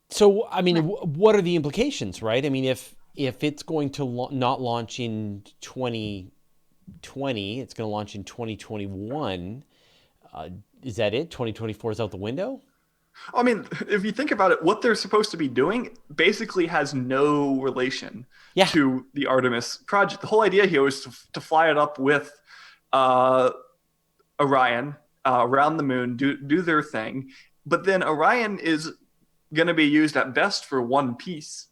So, I mean, what are the implications, right? I mean, if it's going to not launch in 2020, it's going to launch in 2021. Is that it? 2024 is out the window? I mean, if you think about it, what they're supposed to be doing basically has no relation to the Artemis project. The whole idea here was to fly it up with Orion around the moon, do their thing. But then Orion is going to be used at best for one piece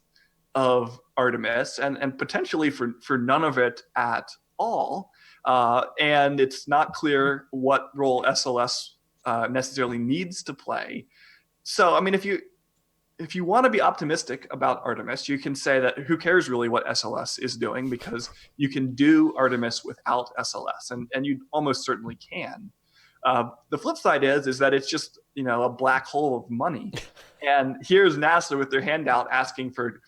of Artemis and potentially for none of it at all. And it's not clear what role SLS necessarily needs to play. So, I mean, if you want to be optimistic about Artemis, you can say that who cares really what SLS is doing, because you can do Artemis without SLS, and you almost certainly can. The flip side is that it's just a black hole of money, and here's NASA with their handout asking for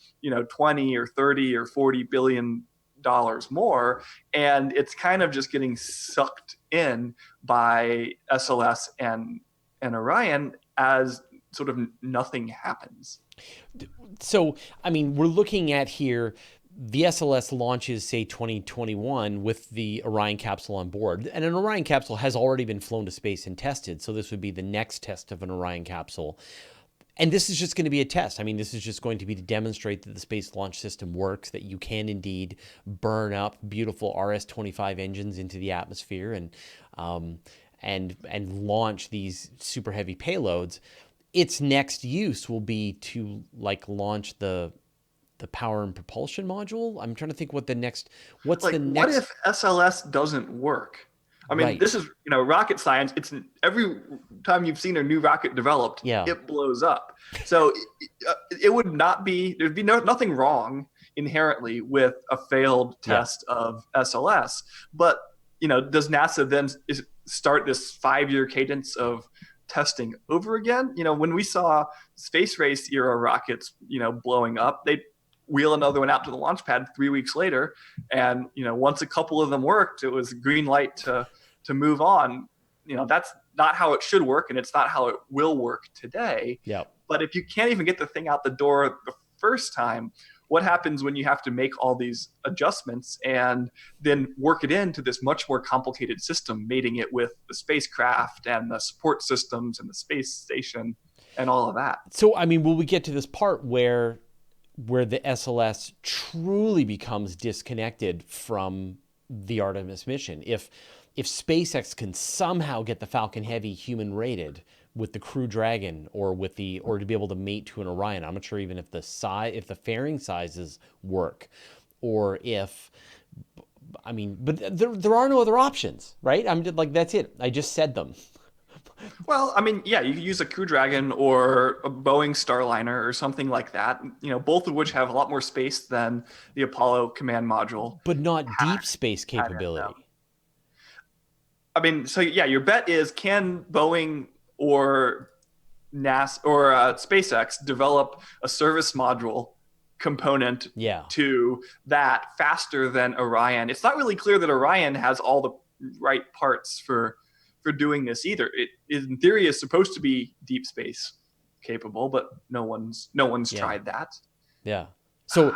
20 or 30 or 40 billion dollars more, and it's kind of just getting sucked in by SLS and Orion as sort of nothing happens. So, I mean, we're looking at here, the SLS launches, say, 2021 with the Orion capsule on board. And an Orion capsule has already been flown to space and tested. So this would be the next test of an Orion capsule. And this is just going to be a test. I mean, this is just going to be to demonstrate that the Space Launch System works, that you can indeed burn up beautiful RS-25 engines into the atmosphere and launch these super heavy payloads. Its next use will be to launch the power and propulsion module. I'm trying to think what the next. What if SLS doesn't work? I mean, This is rocket science. It's every time you've seen a new rocket developed, it blows up. So it would not be. There'd be nothing wrong inherently with a failed test of SLS. But does NASA then start this 5-year cadence of testing over again? When we saw space race era rockets, blowing up, they wheel another one out to the launch pad 3 weeks later, and once a couple of them worked, it was green light to move on. That's not how it should work, and it's not how it will work today. But if you can't even get the thing out the door the first time, what happens when you have to make all these adjustments and then work it into this much more complicated system, mating it with the spacecraft and the support systems and the space station and all of that? So, I mean, will we get to this part where the SLS truly becomes disconnected from the Artemis mission. If SpaceX can somehow get the Falcon Heavy human rated with the Crew Dragon, or to be able to mate to an Orion, I'm not sure even if the fairing sizes work, or if, I mean, but there are no other options, right? I'm just like, that's it. I just said them. Well, I mean, yeah, you could use a Crew Dragon or a Boeing Starliner or something like that. Both of which have a lot more space than the Apollo command module But not deep space had in them. capability. I mean, so yeah, your bet is, can Boeing or NASA or SpaceX develop a service module component Yeah. to that faster than Orion? It's not really clear that Orion has all the right parts for doing this either. It, in theory, is supposed to be deep space capable, but no one's tried that. Yeah. So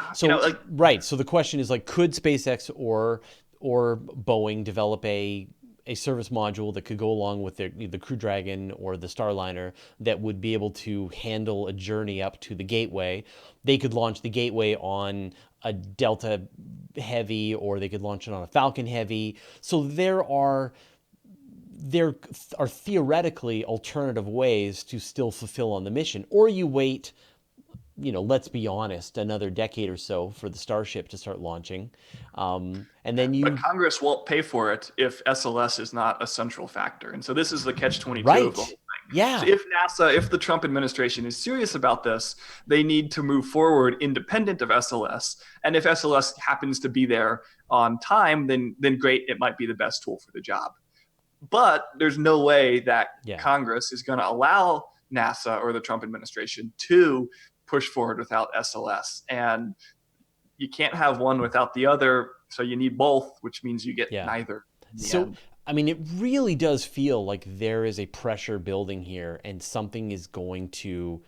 right. So the question is, like, could SpaceX or Boeing develop a service module that could go along with the Crew Dragon or the Starliner that would be able to handle a journey up to the Gateway? They could launch the Gateway on a Delta Heavy, or they could launch it on a Falcon Heavy. So there are theoretically alternative ways to still fulfill on the mission. Or you wait, let's be honest, another decade or so for the Starship to start launching. And then But Congress won't pay for it if SLS is not a central factor. And so this is the catch-22 right. of the whole thing. Yeah. So if the Trump administration is serious about this, they need to move forward independent of SLS. And if SLS happens to be there on time, then great, it might be the best tool for the job. But there's no way that Congress is going to allow NASA or the Trump administration to push forward without SLS. And you can't have one without the other. So you need both, which means you get neither. So, I mean, it really does feel like there is a pressure building here, and something's going to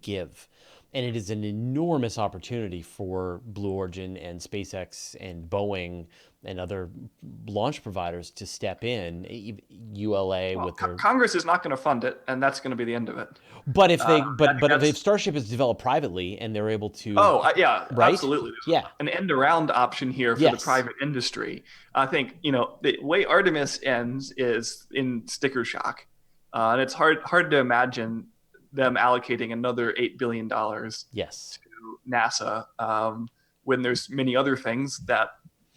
give. And it is an enormous opportunity for Blue Origin and SpaceX and Boeing and other launch providers to step in. ULA with their Congress is not going to fund it, and that's going to be the end of it. But if they, but if Starship is developed privately and they're able to, right? Absolutely, there's an end around option here for the private industry. I think the way Artemis ends is in sticker shock, and it's hard to imagine them allocating another $8 billion to NASA when there's many other things that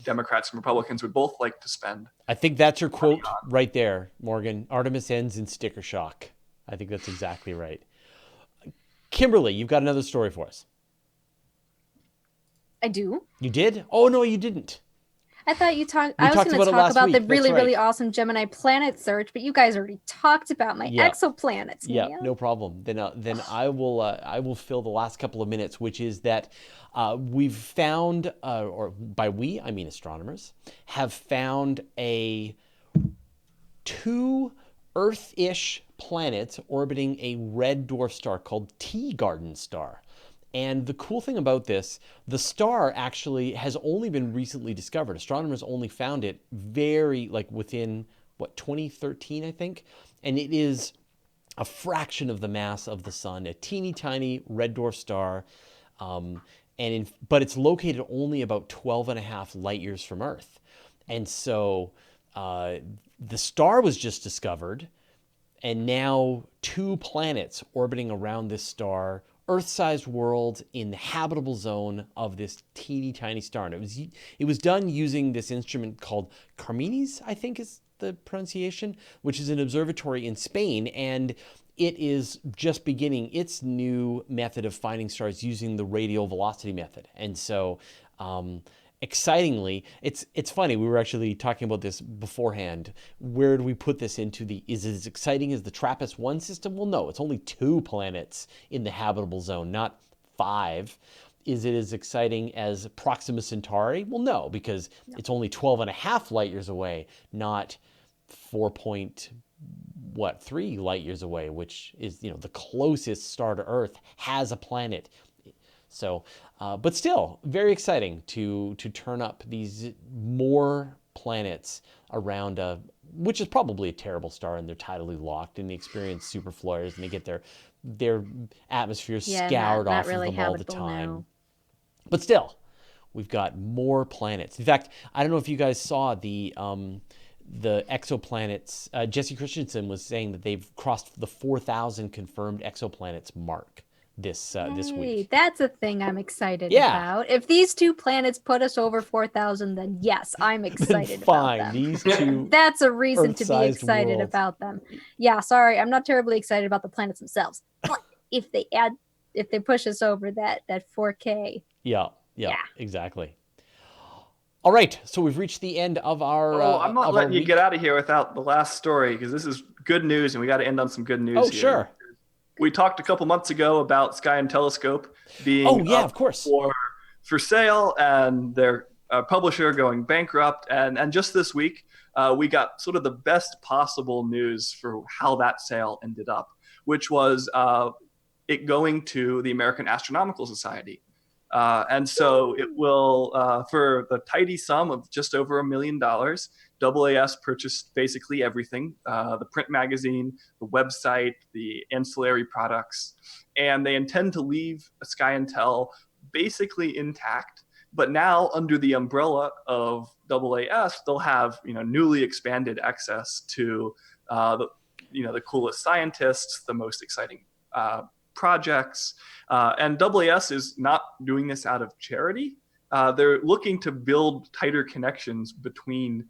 Democrats and Republicans would both like to spend. I think that's your quote right there, Morgan. Artemis ends in sticker shock. I think that's exactly right. Kimberly, you've got another story for us. I do. You did? Oh, no, you didn't. I thought I was going to talk about the really awesome Gemini planet search, but you guys already talked about my exoplanets. Yeah, no problem. Then I will fill the last couple of minutes, which is that we've found, or by we I mean astronomers, have found two Earth-ish planets orbiting a red dwarf star called Tea Garden Star. And the cool thing about this, the star actually has only been recently discovered. Astronomers only found it within 2013, I think. And it is a fraction of the mass of the sun, a teeny tiny red dwarf star. But it's located only about 12 and a half light years from Earth. And so the star was just discovered, and now two planets orbiting around this star, Earth-sized world in the habitable zone of this teeny tiny star. And it was done using this instrument called Carmenes, I think is the pronunciation, which is an observatory in Spain, and it is just beginning its new method of finding stars using the radial velocity method. And so excitingly, it's funny, we were actually talking about this beforehand. Where do we put this into is it as exciting as the TRAPPIST-1 system? Well, no, it's only 2 planets in the habitable zone, not 5. Is it as exciting as Proxima Centauri? Well, no, because it's only 12 and a half light years away, not 4.3 light years away, which is, the closest star to Earth has a planet. So, but still very exciting to turn up these more planets around which is probably a terrible star, and they're tidally locked, and they experience superflares, and they get their atmosphere scoured off of them all the time. Now. But still, We've got more planets. In fact, I don't know if you guys saw the exoplanets. Jesse Christensen was saying that they've crossed the 4,000 confirmed exoplanets mark this week. That's a thing I'm excited Yeah. about. If these two planets put us over 4,000, then yes, I'm excited Fine. about them. These two That's a reason to be Earth-sized excited worlds. about them. Yeah, sorry, I'm not terribly excited about the planets themselves. But if they push us over that 4K. Yeah, exactly. All right, so we've reached the end of our. I'm not letting you week. get out of here without the last story, because this is good news, and we got to end on some good news here. Sure. We talked a couple months ago about Sky and Telescope being of course. for sale, and their publisher going bankrupt. And just this week, we got sort of the best possible news for how that sale ended up, which was it going to the American Astronomical Society. And so it will, for the tidy sum of just over $1 million, AAS purchased basically everything, the print magazine, the website, the ancillary products, and they intend to leave Sky and Tel basically intact. But now, under the umbrella of AAS, they'll have newly expanded access to the coolest scientists, the most exciting projects, and AAS is not doing this out of charity. They're looking to build tighter connections between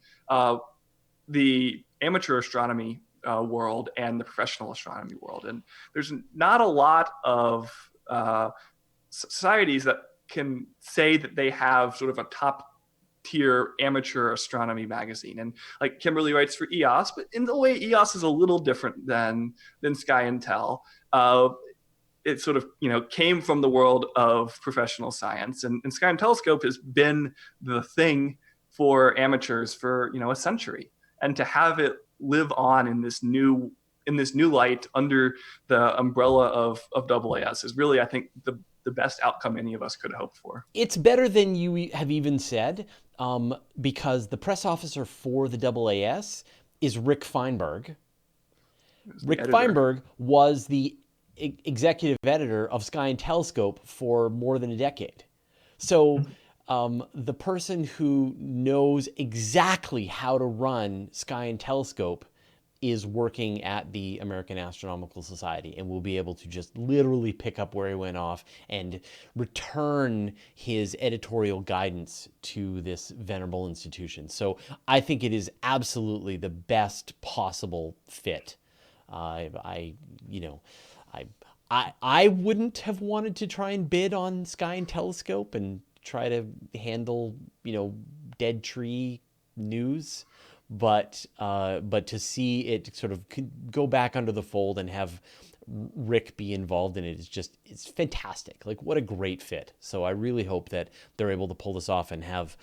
the amateur astronomy world and the professional astronomy world. And there's not a lot of societies that can say that they have sort of a top tier amateur astronomy magazine. And like Kimberly writes for EOS, but in the way EOS is a little different than Sky and Tel. It sort of came from the world of professional science, and Sky and Telescope has been the thing for amateurs for a century, and to have it live on in this new light under the umbrella of AAS is really, I think, the best outcome any of us could hope for. It's better than you have even said, because the press officer for the AAS is Rick Feinberg. Rick Feinberg was the executive editor of Sky and Telescope for more than a decade. So the person who knows exactly how to run Sky and Telescope is working at the American Astronomical Society, and will be able to just literally pick up where he went off and return his editorial guidance to this venerable institution. So I think it is absolutely the best possible fit. I wouldn't have wanted to try and bid on Sky and Telescope and try to handle, dead tree news, but to see it sort of go back under the fold and have Rick be involved in it it's fantastic. Like, what a great fit. So I really hope that they're able to pull this off and have,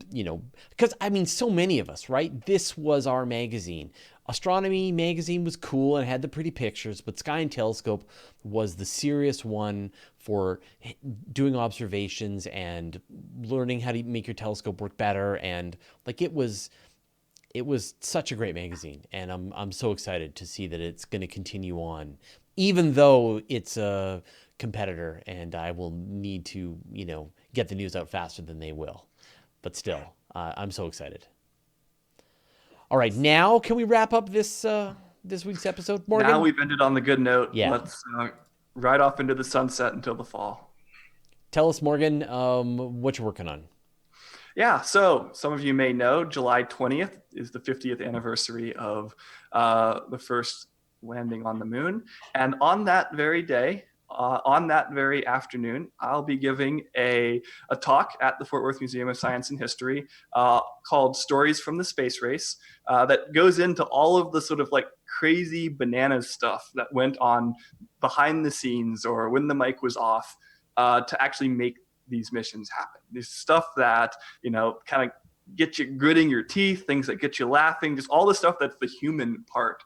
because so many of us, right? This was our magazine. Astronomy magazine was cool and had the pretty pictures, but Sky and Telescope was the serious one for doing observations and learning how to make your telescope work better. And like, it was such a great magazine, and I'm so excited to see that it's going to continue on, even though it's a competitor and I will need to, get the news out faster than they will. But still, I'm so excited. All right, now can we wrap up this week's episode, Morgan? Now we've ended on the good note. Yeah. Let's ride off into the sunset until the fall. Tell us, Morgan, what you're working on. Yeah, so some of you may know July 20th is the 50th anniversary of the first landing on the moon. And on that very day, on that very afternoon, I'll be giving a talk at the Fort Worth Museum of Science and History called Stories from the Space Race that goes into all of the sort of like crazy bananas stuff that went on behind the scenes or when the mic was off to actually make these missions happen. This stuff that, kind of get you gritting your teeth, things that get you laughing, just all the stuff that's the human part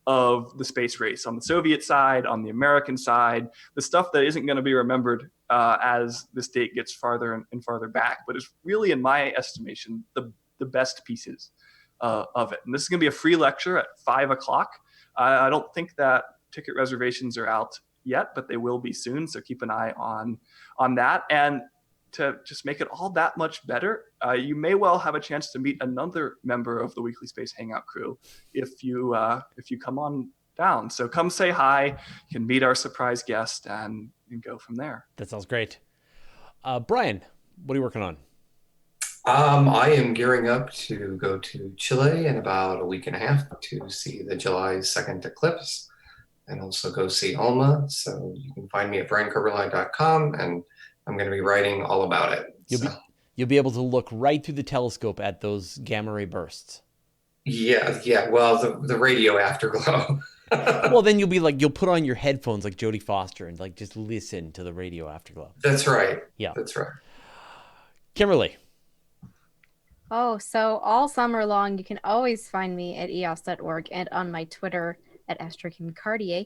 of the space race on the Soviet side, on the American side, the stuff that isn't going to be remembered as this date gets farther and farther back, but is really, in my estimation, the best pieces of it. And this is going to be a free lecture at 5:00. I don't think that ticket reservations are out yet, but they will be soon. So keep an eye on that. And to just make it all that much better, you may well have a chance to meet another member of the Weekly Space Hangout crew if you come on down. So come say hi. You can meet our surprise guest and go from there. That sounds great. Brian, what are you working on? I am gearing up to go to Chile in about a week and a half to see the July 2nd eclipse and also go see ALMA. So you can find me at briancoverline.com, and I'm going to be writing all about it. You'll be able to look right through the telescope at those gamma ray bursts. Yeah. Well, the radio afterglow. Well, then you'll put on your headphones like Jodie Foster and like just listen to the radio afterglow. That's right. Yeah. That's right. Kimberly. Oh, so all summer long, you can always find me at eos.org and on my Twitter at AstroKimCartier.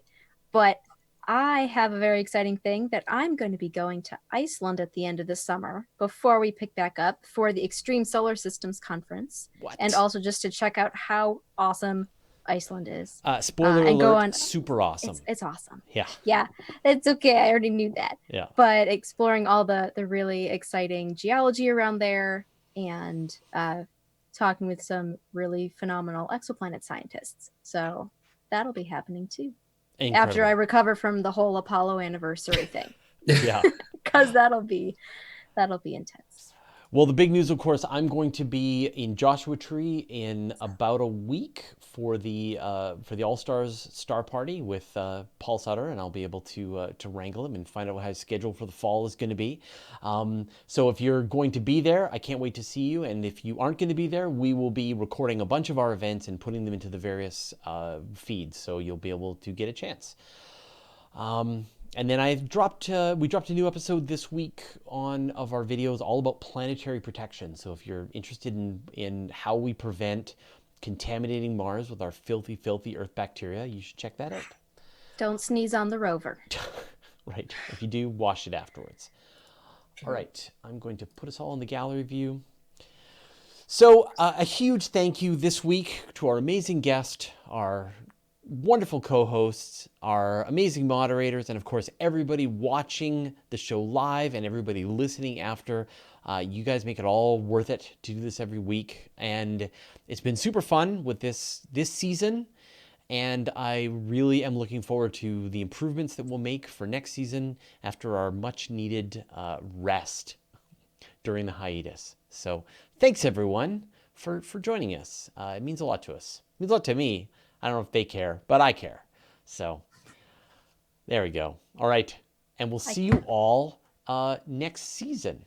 But I have a very exciting thing that I'm going to be going to Iceland at the end of the summer before we pick back up for the Extreme Solar Systems Conference. What? And also just to check out how awesome Iceland is. Spoiler alert, super awesome. It's awesome. Yeah. Yeah, it's okay. I already knew that. Yeah. But exploring all the really exciting geology around there and talking with some really phenomenal exoplanet scientists. So that'll be happening too. Incredible. After I recover from the whole Apollo anniversary thing. Yeah. Because that'll be intense. Well, the big news, of course, I'm going to be in Joshua Tree in about a week for the All-Stars Star Party with Paul Sutter, and I'll be able to wrangle him and find out how his schedule for the fall is going to be. So if you're going to be there, I can't wait to see you. And if you aren't going to be there, we will be recording a bunch of our events and putting them into the various feeds, so you'll be able to get a chance. And then we dropped a new episode this week of our videos all about planetary protection. So if you're interested in how we prevent contaminating Mars with our filthy, filthy Earth bacteria, you should check that out. Don't sneeze on the rover. Right. If you do, wash it afterwards. All right. I'm going to put us all in the gallery view. So a huge thank you this week to our amazing guest, our wonderful co-hosts, our amazing moderators, and of course everybody watching the show live and everybody listening after. You guys make it all worth it to do this every week, and it's been super fun with this season, and I really am looking forward to the improvements that we'll make for next season after our much needed rest during the hiatus. So thanks everyone for joining us. It means a lot to us. It means a lot to me. I don't know if they care, but I care. So there we go. All right. And we'll see you all next season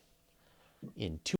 in 2